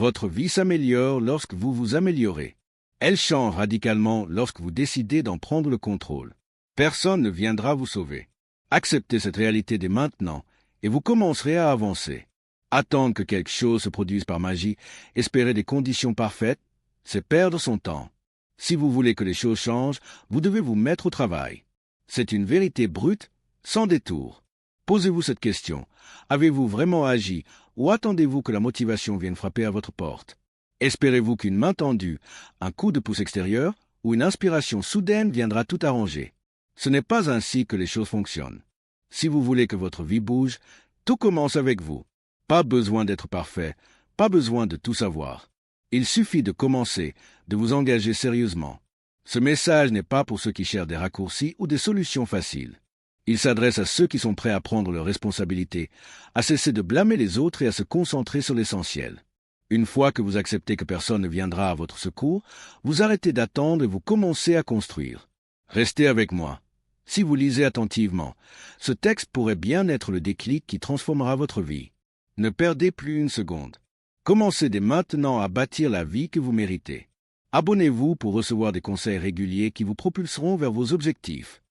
Votre vie s'améliore lorsque vous vous améliorez. Elle change radicalement lorsque vous décidez d'en prendre le contrôle. Personne ne viendra vous sauver. Acceptez cette réalité dès maintenant et vous commencerez à avancer. Attendre que quelque chose se produise par magie, espérer des conditions parfaites, c'est perdre son temps. Si vous voulez que les choses changent, vous devez vous mettre au travail. C'est une vérité brute, sans détour. Posez-vous cette question. Avez-vous vraiment agi ou attendez-vous que la motivation vienne frapper à votre porte? Espérez-vous qu'une main tendue, un coup de pouce extérieur ou une inspiration soudaine viendra tout arranger? Ce n'est pas ainsi que les choses fonctionnent. Si vous voulez que votre vie bouge, tout commence avec vous. Pas besoin d'être parfait, pas besoin de tout savoir. Il suffit de commencer, de vous engager sérieusement. Ce message n'est pas pour ceux qui cherchent des raccourcis ou des solutions faciles. Il s'adresse à ceux qui sont prêts à prendre leurs responsabilités, à cesser de blâmer les autres et à se concentrer sur l'essentiel. Une fois que vous acceptez que personne ne viendra à votre secours, vous arrêtez d'attendre et vous commencez à construire. Restez avec moi. Si vous lisez attentivement, ce texte pourrait bien être le déclic qui transformera votre vie. Ne perdez plus une seconde. Commencez dès maintenant à bâtir la vie que vous méritez. Abonnez-vous pour recevoir des conseils réguliers qui vous propulseront vers vos objectifs.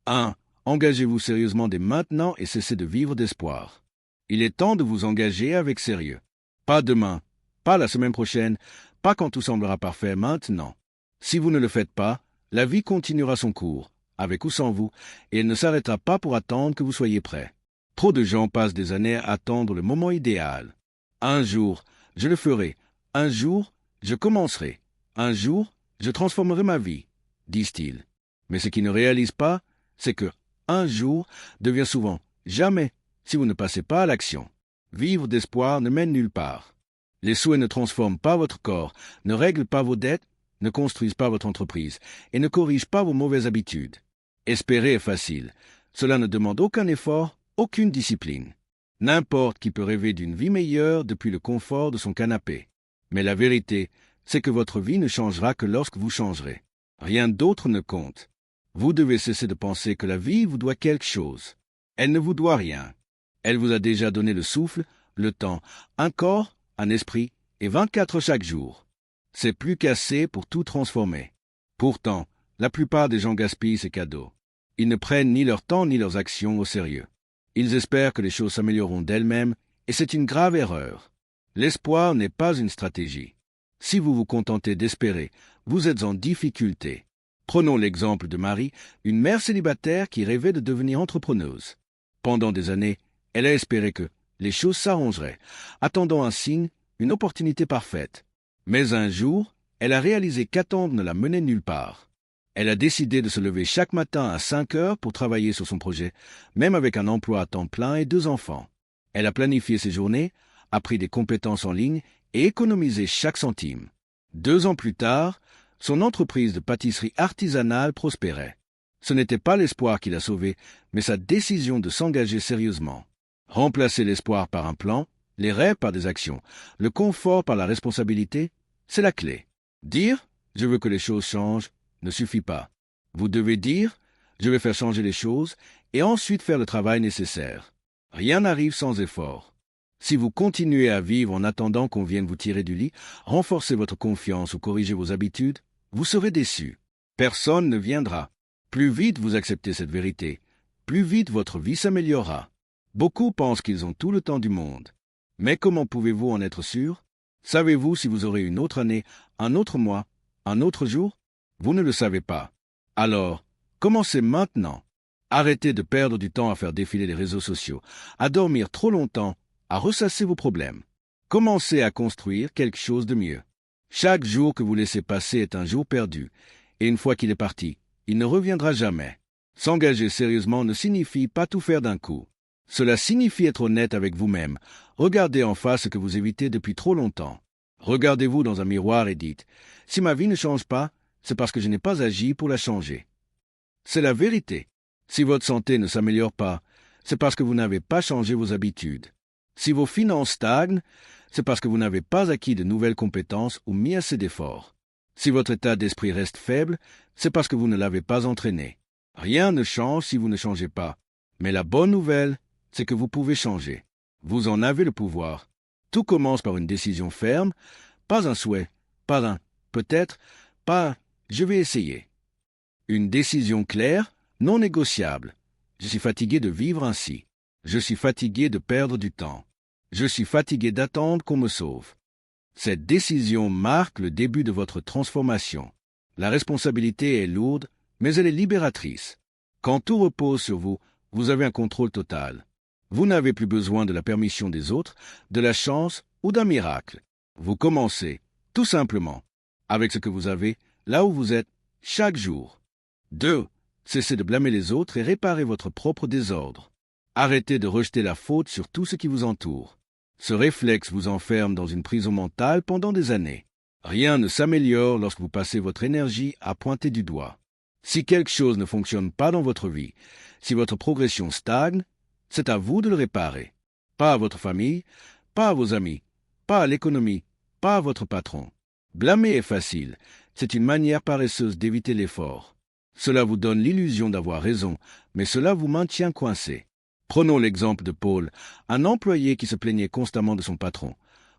1. Engagez-vous sérieusement dès maintenant et cessez de vivre d'espoir. Il est temps de vous engager avec sérieux. Pas demain, pas la semaine prochaine, pas quand tout semblera parfait, maintenant. Si vous ne le faites pas, la vie continuera son cours, avec ou sans vous, et elle ne s'arrêtera pas pour attendre que vous soyez prêt. Trop de gens passent des années à attendre le moment idéal. Un jour, je le ferai. Un jour, je commencerai. Un jour, je transformerai ma vie, disent-ils. Mais ce qu'ils ne réalisent pas, c'est que un jour devient souvent jamais si vous ne passez pas à l'action. Vivre d'espoir ne mène nulle part. Les souhaits ne transforment pas votre corps, ne règlent pas vos dettes, ne construisent pas votre entreprise et ne corrigent pas vos mauvaises habitudes. Espérer est facile. Cela ne demande aucun effort, aucune discipline. N'importe qui peut rêver d'une vie meilleure depuis le confort de son canapé. Mais la vérité, c'est que votre vie ne changera que lorsque vous changerez. Rien d'autre ne compte. Vous devez cesser de penser que la vie vous doit quelque chose. Elle ne vous doit rien. Elle vous a déjà donné le souffle, le temps, un corps, un esprit et 24 chaque jour. C'est plus qu'assez pour tout transformer. Pourtant, la plupart des gens gaspillent ces cadeaux. Ils ne prennent ni leur temps ni leurs actions au sérieux. Ils espèrent que les choses s'amélioreront d'elles-mêmes, et c'est une grave erreur. L'espoir n'est pas une stratégie. Si vous vous contentez d'espérer, vous êtes en difficulté. Prenons l'exemple de Marie, une mère célibataire qui rêvait de devenir entrepreneuse. Pendant des années, elle a espéré que les choses s'arrangeraient, attendant un signe, une opportunité parfaite. Mais un jour, elle a réalisé qu'attendre ne la menait nulle part. Elle a décidé de se lever chaque matin à 5 heures pour travailler sur son projet, même avec un emploi à temps plein et 2 enfants. Elle a planifié ses journées, appris des compétences en ligne et économisé chaque centime. 2 ans plus tard, son entreprise de pâtisserie artisanale prospérait. Ce n'était pas l'espoir qui l'a sauvée, mais sa décision de s'engager sérieusement. Remplacer l'espoir par un plan, les rêves par des actions, le confort par la responsabilité, c'est la clé. Dire « je veux que les choses changent » ne suffit pas. Vous devez dire « je vais faire changer les choses » et ensuite faire le travail nécessaire. Rien n'arrive sans effort. Si vous continuez à vivre en attendant qu'on vienne vous tirer du lit, renforcer votre confiance ou corriger vos habitudes, vous serez déçu. Personne ne viendra. Plus vite vous acceptez cette vérité, plus vite votre vie s'améliorera. Beaucoup pensent qu'ils ont tout le temps du monde. Mais comment pouvez-vous en être sûr? Savez-vous si vous aurez une autre année, un autre mois, un autre jour? Vous ne le savez pas. Alors, commencez maintenant. Arrêtez de perdre du temps à faire défiler les réseaux sociaux, à dormir trop longtemps, à ressasser vos problèmes. Commencez à construire quelque chose de mieux. Chaque jour que vous laissez passer est un jour perdu, et une fois qu'il est parti, il ne reviendra jamais. S'engager sérieusement ne signifie pas tout faire d'un coup. Cela signifie être honnête avec vous-même. Regardez en face ce que vous évitez depuis trop longtemps. Regardez-vous dans un miroir et dites « Si ma vie ne change pas, c'est parce que je n'ai pas agi pour la changer. » C'est la vérité. Si votre santé ne s'améliore pas, c'est parce que vous n'avez pas changé vos habitudes. Si vos finances stagnent, c'est parce que vous n'avez pas acquis de nouvelles compétences ou mis assez d'efforts. Si votre état d'esprit reste faible, c'est parce que vous ne l'avez pas entraîné. Rien ne change si vous ne changez pas. Mais la bonne nouvelle, c'est que vous pouvez changer. Vous en avez le pouvoir. Tout commence par une décision ferme, pas un souhait, pas un peut-être, pas je vais essayer. Une décision claire, non négociable. Je suis fatigué de vivre ainsi. Je suis fatigué de perdre du temps. Je suis fatigué d'attendre qu'on me sauve. Cette décision marque le début de votre transformation. La responsabilité est lourde, mais elle est libératrice. Quand tout repose sur vous, vous avez un contrôle total. Vous n'avez plus besoin de la permission des autres, de la chance ou d'un miracle. Vous commencez, tout simplement, avec ce que vous avez, là où vous êtes, chaque jour. 2. Cessez de blâmer les autres et réparez votre propre désordre. Arrêtez de rejeter la faute sur tout ce qui vous entoure. Ce réflexe vous enferme dans une prison mentale pendant des années. Rien ne s'améliore lorsque vous passez votre énergie à pointer du doigt. Si quelque chose ne fonctionne pas dans votre vie, si votre progression stagne, c'est à vous de le réparer. Pas à votre famille, pas à vos amis, pas à l'économie, pas à votre patron. Blâmer est facile, c'est une manière paresseuse d'éviter l'effort. Cela vous donne l'illusion d'avoir raison, mais cela vous maintient coincé. Prenons l'exemple de Paul, un employé qui se plaignait constamment de son patron,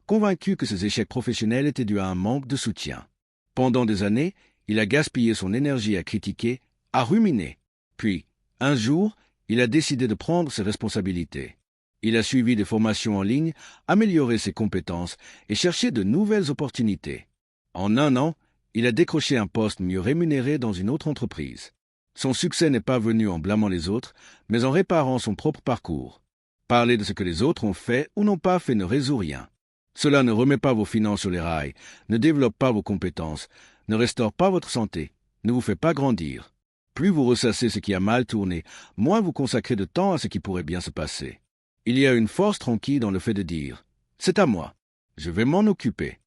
convaincu que ses échecs professionnels étaient dus à un manque de soutien. Pendant des années, il a gaspillé son énergie à critiquer, à ruminer. Puis, un jour, il a décidé de prendre ses responsabilités. Il a suivi des formations en ligne, amélioré ses compétences et cherché de nouvelles opportunités. En un an, il a décroché un poste mieux rémunéré dans une autre entreprise. Son succès n'est pas venu en blâmant les autres, mais en réparant son propre parcours. Parler de ce que les autres ont fait ou n'ont pas fait ne résout rien. Cela ne remet pas vos finances sur les rails, ne développe pas vos compétences, ne restaure pas votre santé, ne vous fait pas grandir. Plus vous ressassez ce qui a mal tourné, moins vous consacrez de temps à ce qui pourrait bien se passer. Il y a une force tranquille dans le fait de dire « C'est à moi, je vais m'en occuper ».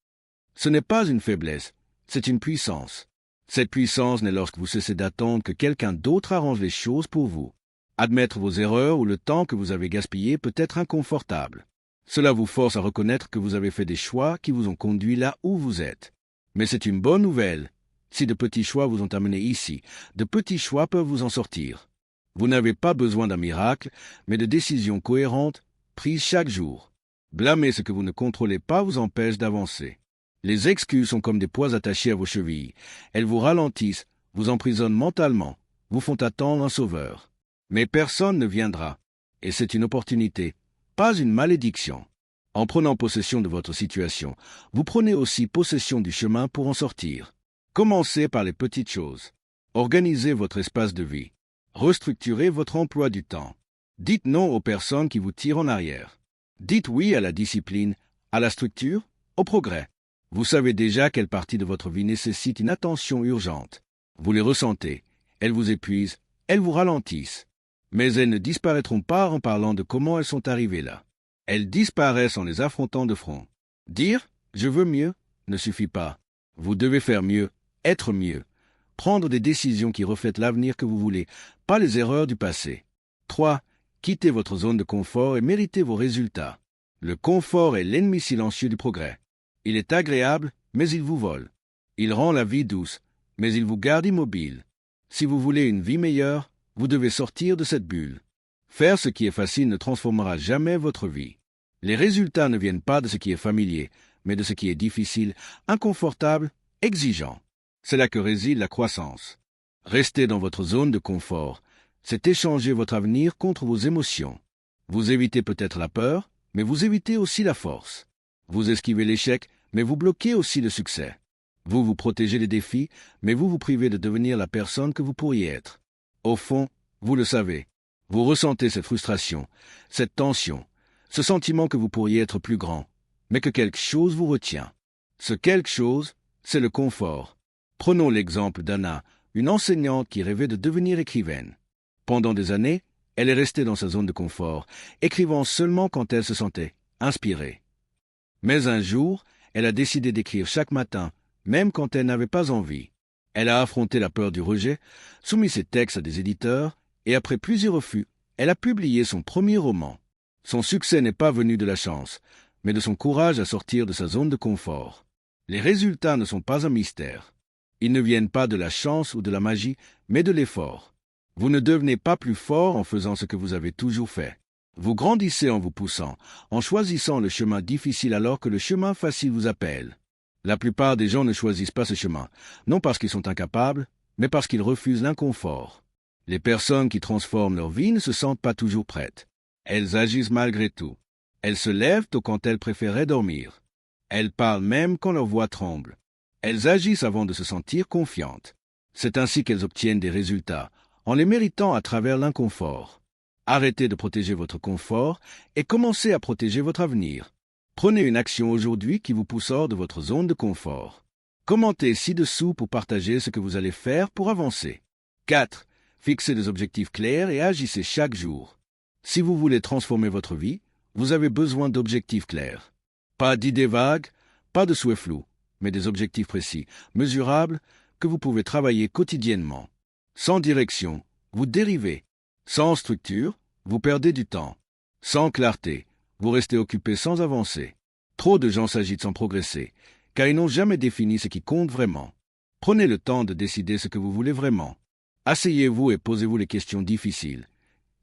Ce n'est pas une faiblesse, c'est une puissance. Cette puissance naît lorsque vous cessez d'attendre que quelqu'un d'autre arrange les choses pour vous. Admettre vos erreurs ou le temps que vous avez gaspillé peut être inconfortable. Cela vous force à reconnaître que vous avez fait des choix qui vous ont conduit là où vous êtes. Mais c'est une bonne nouvelle. Si de petits choix vous ont amené ici, de petits choix peuvent vous en sortir. Vous n'avez pas besoin d'un miracle, mais de décisions cohérentes, prises chaque jour. Blâmer ce que vous ne contrôlez pas vous empêche d'avancer. Les excuses sont comme des poids attachés à vos chevilles. Elles vous ralentissent, vous emprisonnent mentalement, vous font attendre un sauveur. Mais personne ne viendra. Et c'est une opportunité, pas une malédiction. En prenant possession de votre situation, vous prenez aussi possession du chemin pour en sortir. Commencez par les petites choses. Organisez votre espace de vie. Restructurez votre emploi du temps. Dites non aux personnes qui vous tirent en arrière. Dites oui à la discipline, à la structure, au progrès. Vous savez déjà quelle partie de votre vie nécessite une attention urgente. Vous les ressentez. Elles vous épuisent, elles vous ralentissent. Mais elles ne disparaîtront pas en parlant de comment elles sont arrivées là. Elles disparaissent en les affrontant de front. Dire « je veux mieux » ne suffit pas. Vous devez faire mieux, être mieux. Prendre des décisions qui reflètent l'avenir que vous voulez, pas les erreurs du passé. 3. Quittez votre zone de confort et méritez vos résultats. Le confort est l'ennemi silencieux du progrès. Il est agréable, mais il vous vole. Il rend la vie douce, mais il vous garde immobile. Si vous voulez une vie meilleure, vous devez sortir de cette bulle. Faire ce qui est facile ne transformera jamais votre vie. Les résultats ne viennent pas de ce qui est familier, mais de ce qui est difficile, inconfortable, exigeant. C'est là que réside la croissance. Rester dans votre zone de confort, c'est échanger votre avenir contre vos émotions. Vous évitez peut-être la peur, mais vous évitez aussi la force. Vous esquivez l'échec, mais vous bloquez aussi le succès. Vous vous protégez des défis, mais vous vous privez de devenir la personne que vous pourriez être. Au fond, vous le savez. Vous ressentez cette frustration, cette tension, ce sentiment que vous pourriez être plus grand, mais que quelque chose vous retient. Ce quelque chose, c'est le confort. Prenons l'exemple d'Anna, une enseignante qui rêvait de devenir écrivaine. Pendant des années, elle est restée dans sa zone de confort, écrivant seulement quand elle se sentait inspirée. Mais un jour, elle a décidé d'écrire chaque matin, même quand elle n'avait pas envie. Elle a affronté la peur du rejet, soumis ses textes à des éditeurs, et après plusieurs refus, elle a publié son premier roman. Son succès n'est pas venu de la chance, mais de son courage à sortir de sa zone de confort. Les résultats ne sont pas un mystère. Ils ne viennent pas de la chance ou de la magie, mais de l'effort. Vous ne devenez pas plus fort en faisant ce que vous avez toujours fait. Vous grandissez en vous poussant, en choisissant le chemin difficile alors que le chemin facile vous appelle. La plupart des gens ne choisissent pas ce chemin, non parce qu'ils sont incapables, mais parce qu'ils refusent l'inconfort. Les personnes qui transforment leur vie ne se sentent pas toujours prêtes. Elles agissent malgré tout. Elles se lèvent tôt quand elles préféraient dormir. Elles parlent même quand leur voix tremble. Elles agissent avant de se sentir confiantes. C'est ainsi qu'elles obtiennent des résultats, en les méritant à travers l'inconfort. Arrêtez de protéger votre confort et commencez à protéger votre avenir. Prenez une action aujourd'hui qui vous pousse hors de votre zone de confort. Commentez ci-dessous pour partager ce que vous allez faire pour avancer. 4. Fixez des objectifs clairs et agissez chaque jour. Si vous voulez transformer votre vie, vous avez besoin d'objectifs clairs. Pas d'idées vagues, pas de souhaits flous, mais des objectifs précis, mesurables, que vous pouvez travailler quotidiennement. Sans direction, vous dérivez. Sans structure, vous perdez du temps. Sans clarté, vous restez occupé sans avancer. Trop de gens s'agitent sans progresser, car ils n'ont jamais défini ce qui compte vraiment. Prenez le temps de décider ce que vous voulez vraiment. Asseyez-vous et posez-vous les questions difficiles.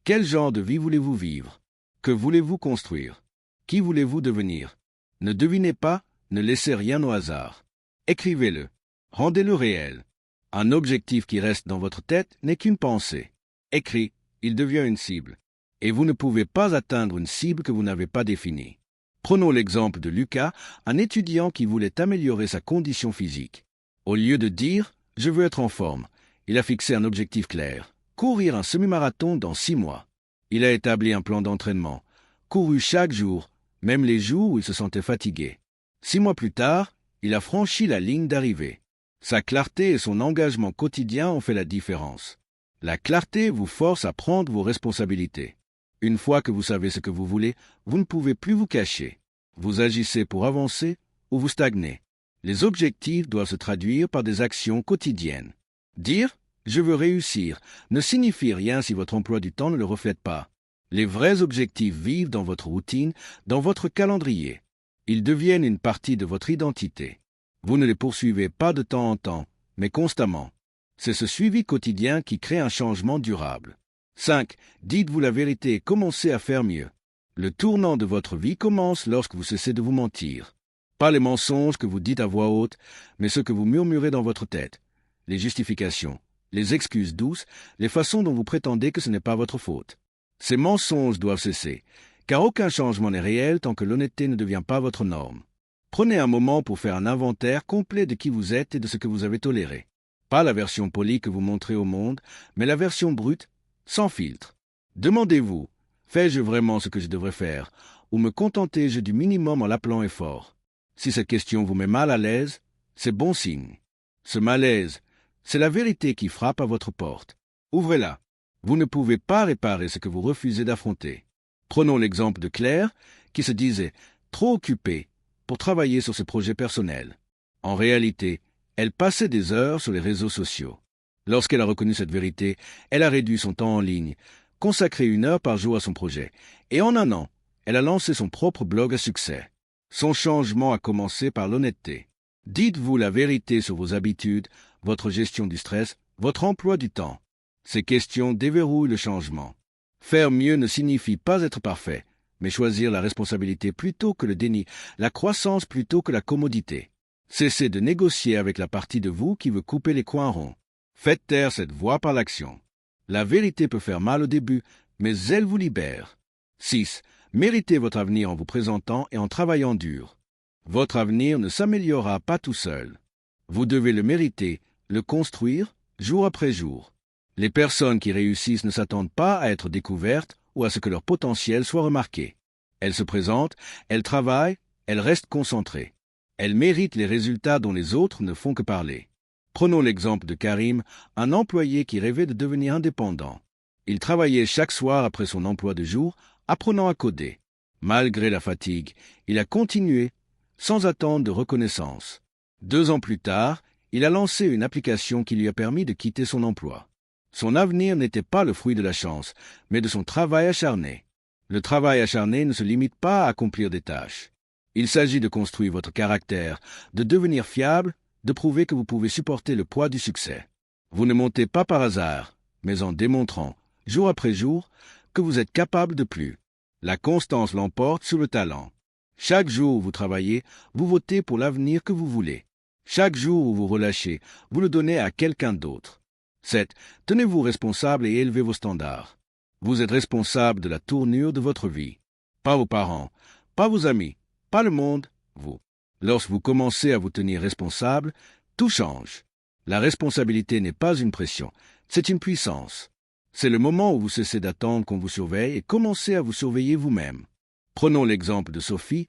Quel genre de vie voulez-vous vivre? Que voulez-vous construire? Qui voulez-vous devenir? Ne devinez pas, ne laissez rien au hasard. Écrivez-le. Rendez-le réel. Un objectif qui reste dans votre tête n'est qu'une pensée. Écrit, il devient une cible. Et vous ne pouvez pas atteindre une cible que vous n'avez pas définie. Prenons l'exemple de Lucas, un étudiant qui voulait améliorer sa condition physique. Au lieu de dire « je veux être en forme », il a fixé un objectif clair, courir un semi-marathon dans 6 mois. Il a établi un plan d'entraînement, couru chaque jour, même les jours où il se sentait fatigué. 6 mois plus tard, il a franchi la ligne d'arrivée. Sa clarté et son engagement quotidien ont fait la différence. La clarté vous force à prendre vos responsabilités. Une fois que vous savez ce que vous voulez, vous ne pouvez plus vous cacher. Vous agissez pour avancer ou vous stagnez. Les objectifs doivent se traduire par des actions quotidiennes. Dire « je veux réussir » ne signifie rien si votre emploi du temps ne le reflète pas. Les vrais objectifs vivent dans votre routine, dans votre calendrier. Ils deviennent une partie de votre identité. Vous ne les poursuivez pas de temps en temps, mais constamment. C'est ce suivi quotidien qui crée un changement durable. 5. Dites-vous la vérité et commencez à faire mieux. Le tournant de votre vie commence lorsque vous cessez de vous mentir. Pas les mensonges que vous dites à voix haute, mais ceux que vous murmurez dans votre tête. Les justifications, les excuses douces, les façons dont vous prétendez que ce n'est pas votre faute. Ces mensonges doivent cesser, car aucun changement n'est réel tant que l'honnêteté ne devient pas votre norme. Prenez un moment pour faire un inventaire complet de qui vous êtes et de ce que vous avez toléré. Pas la version polie que vous montrez au monde, mais la version brute, sans filtre. Demandez-vous, fais-je vraiment ce que je devrais faire, ou me contentais-je du minimum en l'appelant effort? Si cette question vous met mal à l'aise, c'est bon signe. Ce malaise, c'est la vérité qui frappe à votre porte. Ouvrez-la. Vous ne pouvez pas réparer ce que vous refusez d'affronter. Prenons l'exemple de Claire, qui se disait trop occupée pour travailler sur ses projets personnels. En réalité, elle passait des heures sur les réseaux sociaux. Lorsqu'elle a reconnu cette vérité, elle a réduit son temps en ligne, consacré 1 heure par jour à son projet, et en 1 an, elle a lancé son propre blog à succès. Son changement a commencé par l'honnêteté. Dites-vous la vérité sur vos habitudes, votre gestion du stress, votre emploi du temps. Ces questions déverrouillent le changement. Faire mieux ne signifie pas être parfait, mais choisir la responsabilité plutôt que le déni, la croissance plutôt que la commodité. Cessez de négocier avec la partie de vous qui veut couper les coins ronds. Faites taire cette voix par l'action. La vérité peut faire mal au début, mais elle vous libère. 6. Méritez votre avenir en vous présentant et en travaillant dur. Votre avenir ne s'améliorera pas tout seul. Vous devez le mériter, le construire, jour après jour. Les personnes qui réussissent ne s'attendent pas à être découvertes ou à ce que leur potentiel soit remarqué. Elles se présentent, elles travaillent, elles restent concentrées. Elles méritent les résultats dont les autres ne font que parler. Prenons l'exemple de Karim, un employé qui rêvait de devenir indépendant. Il travaillait chaque soir après son emploi de jour, apprenant à coder. Malgré la fatigue, il a continué, sans attendre de reconnaissance. 2 ans plus tard, il a lancé une application qui lui a permis de quitter son emploi. Son avenir n'était pas le fruit de la chance, mais de son travail acharné. Le travail acharné ne se limite pas à accomplir des tâches. Il s'agit de construire votre caractère, de devenir fiable, de prouver que vous pouvez supporter le poids du succès. Vous ne montez pas par hasard, mais en démontrant, jour après jour, que vous êtes capable de plus. La constance l'emporte sur le talent. Chaque jour où vous travaillez, vous votez pour l'avenir que vous voulez. Chaque jour où vous relâchez, vous le donnez à quelqu'un d'autre. 7. Tenez-vous responsable et élevez vos standards. Vous êtes responsable de la tournure de votre vie. Pas vos parents, pas vos amis, pas le monde, vous. Lorsque vous commencez à vous tenir responsable, tout change. La responsabilité n'est pas une pression, c'est une puissance. C'est le moment où vous cessez d'attendre qu'on vous surveille et commencez à vous surveiller vous-même. Prenons l'exemple de Sophie,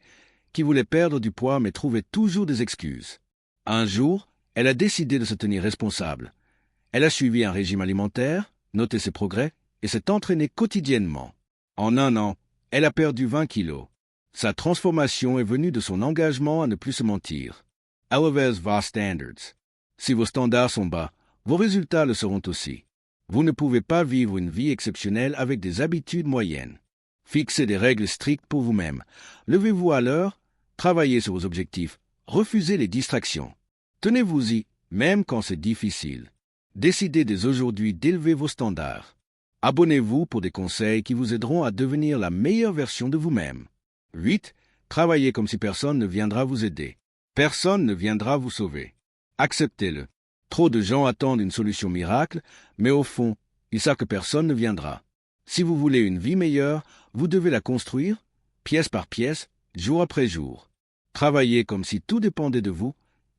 qui voulait perdre du poids mais trouvait toujours des excuses. Un jour, elle a décidé de se tenir responsable. Elle a suivi un régime alimentaire, noté ses progrès et s'est entraînée quotidiennement. En un an, elle a perdu 20 kilos. Sa transformation est venue de son engagement à ne plus se mentir. Elevez vos standards. Si vos standards sont bas, vos résultats le seront aussi. Vous ne pouvez pas vivre une vie exceptionnelle avec des habitudes moyennes. Fixez des règles strictes pour vous-même. Levez-vous à l'heure, travaillez sur vos objectifs, refusez les distractions. Tenez-vous-y, même quand c'est difficile. Décidez dès aujourd'hui d'élever vos standards. Abonnez-vous pour des conseils qui vous aideront à devenir la meilleure version de vous-même. 8. Travaillez comme si personne ne viendra vous aider. Personne ne viendra vous sauver. Acceptez-le. Trop de gens attendent une solution miracle, mais au fond, ils savent que personne ne viendra. Si vous voulez une vie meilleure, vous devez la construire, pièce par pièce, jour après jour. Travaillez comme si tout dépendait de vous,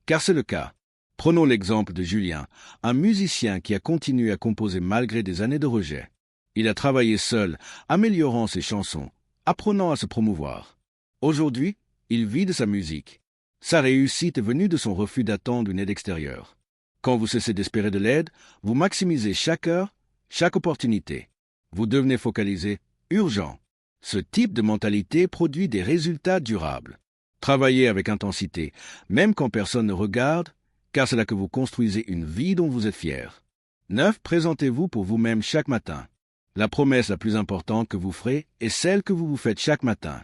car c'est le cas. Prenons l'exemple de Julien, un musicien qui a continué à composer malgré des années de rejet. Il a travaillé seul, améliorant ses chansons, apprenant à se promouvoir. Aujourd'hui, il vit de sa musique. Sa réussite est venue de son refus d'attendre une aide extérieure. Quand vous cessez d'espérer de l'aide, vous maximisez chaque heure, chaque opportunité. Vous devenez focalisé, urgent. Ce type de mentalité produit des résultats durables. Travaillez avec intensité, même quand personne ne regarde, car c'est là que vous construisez une vie dont vous êtes fier. 9. Présentez-vous pour vous-même chaque matin. La promesse la plus importante que vous ferez est celle que vous vous faites chaque matin.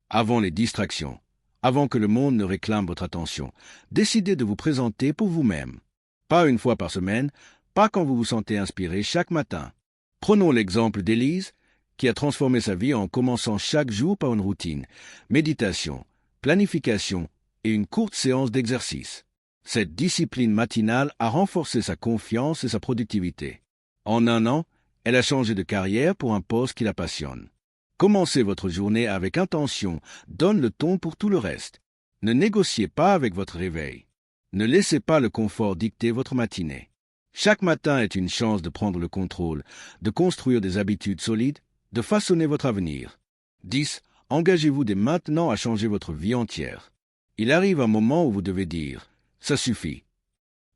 Avant les distractions, avant que le monde ne réclame votre attention, décidez de vous présenter pour vous-même. Pas une fois par semaine, pas quand vous vous sentez inspiré chaque matin. Prenons l'exemple d'Élise, qui a transformé sa vie en commençant chaque jour par une routine, méditation, planification et une courte séance d'exercice. Cette discipline matinale a renforcé sa confiance et sa productivité. En un an, elle a changé de carrière pour un poste qui la passionne. Commencez votre journée avec intention, donne le ton pour tout le reste. Ne négociez pas avec votre réveil. Ne laissez pas le confort dicter votre matinée. Chaque matin est une chance de prendre le contrôle, de construire des habitudes solides, de façonner votre avenir. 10. Engagez-vous dès maintenant à changer votre vie entière. Il arrive un moment où vous devez dire « ça suffit ».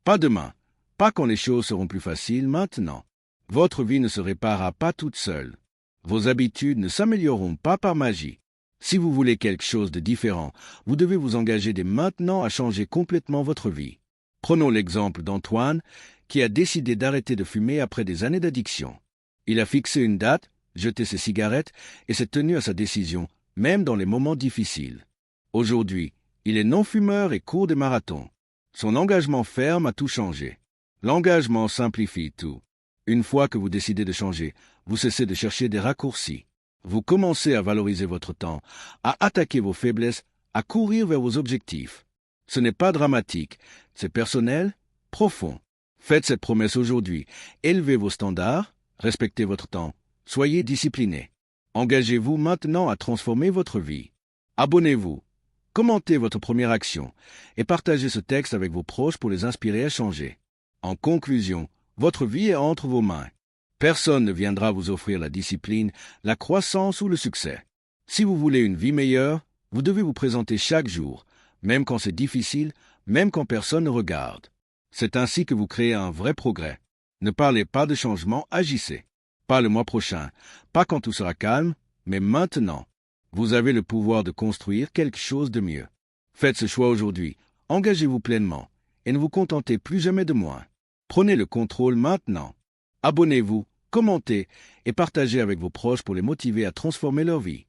Pas demain, pas quand les choses seront plus faciles, maintenant. Votre vie ne se réparera pas toute seule. Vos habitudes ne s'amélioreront pas par magie. Si vous voulez quelque chose de différent, vous devez vous engager dès maintenant à changer complètement votre vie. Prenons l'exemple d'Antoine, qui a décidé d'arrêter de fumer après des années d'addiction. Il a fixé une date, jeté ses cigarettes et s'est tenu à sa décision, même dans les moments difficiles. Aujourd'hui, il est non-fumeur et court des marathons. Son engagement ferme a tout changé. L'engagement simplifie tout. Une fois que vous décidez de changer, vous cessez de chercher des raccourcis. Vous commencez à valoriser votre temps, à attaquer vos faiblesses, à courir vers vos objectifs. Ce n'est pas dramatique, c'est personnel, profond. Faites cette promesse aujourd'hui. Élevez vos standards, respectez votre temps, soyez discipliné. Engagez-vous maintenant à transformer votre vie. Abonnez-vous, commentez votre première action et partagez ce texte avec vos proches pour les inspirer à changer. En conclusion, votre vie est entre vos mains. Personne ne viendra vous offrir la discipline, la croissance ou le succès. Si vous voulez une vie meilleure, vous devez vous présenter chaque jour, même quand c'est difficile, même quand personne ne regarde. C'est ainsi que vous créez un vrai progrès. Ne parlez pas de changement, agissez. Pas le mois prochain, pas quand tout sera calme, mais maintenant. Vous avez le pouvoir de construire quelque chose de mieux. Faites ce choix aujourd'hui, engagez-vous pleinement, et ne vous contentez plus jamais de moins. Prenez le contrôle maintenant. Abonnez-vous, commentez et partagez avec vos proches pour les motiver à transformer leur vie.